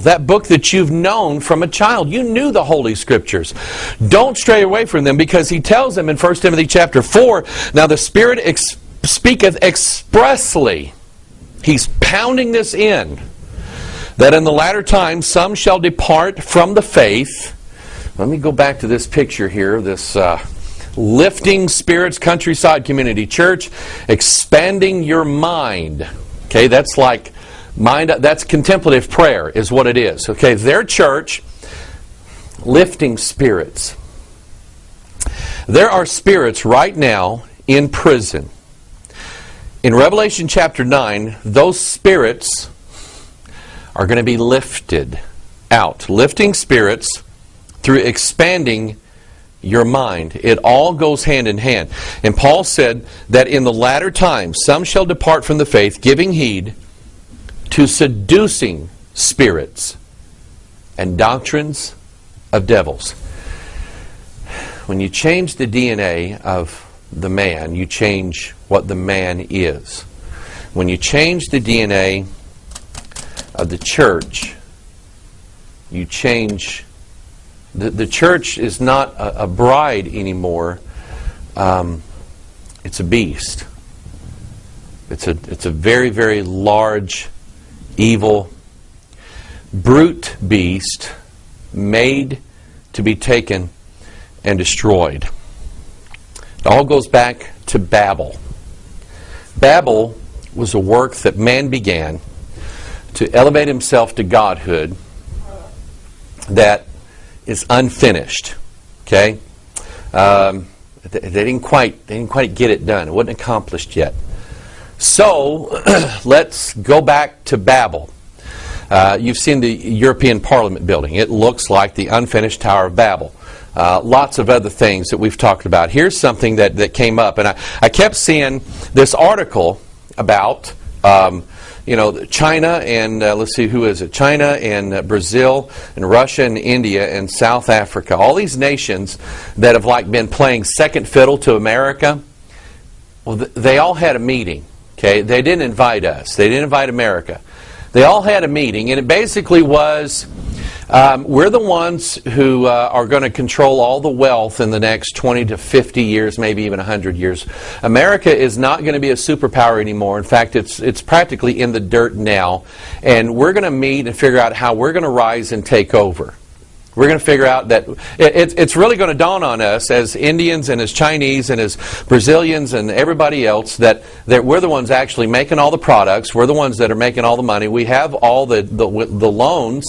that book that you've known from a child. You knew the Holy Scriptures. Don't stray away from them, because he tells them in 1 Timothy chapter 4, now the Spirit speaketh expressly. He's pounding this in, that in the latter times some shall depart from the faith. Let me go back to this picture here, this Lifting Spirits Countryside Community Church, expanding your mind. Okay, that's like mind, that's contemplative prayer is what it is. Okay, their church, lifting spirits. There are spirits right now in prison. In Revelation chapter 9, those spirits are going to be lifted out. Lifting spirits through expanding your mind. It all goes hand in hand. And Paul said that in the latter times some shall depart from the faith, giving heed to seducing spirits and doctrines of devils. When you change the DNA of the man, you change what the man is. When you change the DNA of the church, you change. The church is not a bride anymore. It's a beast. It's a very, very large, evil, brute beast made to be taken and destroyed. It all goes back to Babel. Babel was a work that man began to elevate himself to godhood that is unfinished. Okay? They didn't quite get it done. It wasn't accomplished yet. So let's go back to Babel. You've seen the European Parliament building. It looks like the unfinished Tower of Babel. Lots of other things that we've talked about. Here's something that came up, and I kept seeing this article about China and let's see, who is it? China and Brazil and Russia and India and South Africa. All these nations that have like been playing second fiddle to America. Well, they all had a meeting. Okay, they didn't invite us. They didn't invite America. They all had a meeting, and it basically was, we're the ones who are going to control all the wealth in the next 20 to 50 years, maybe even 100 years. America is not going to be a superpower anymore. In fact, it's practically in the dirt now. And we're going to meet and figure out how we're going to rise and take over. We're going to figure out that it's really going to dawn on us as Indians and as Chinese and as Brazilians and everybody else that we're the ones actually making all the products. We're the ones that are making all the money. We have all the loans.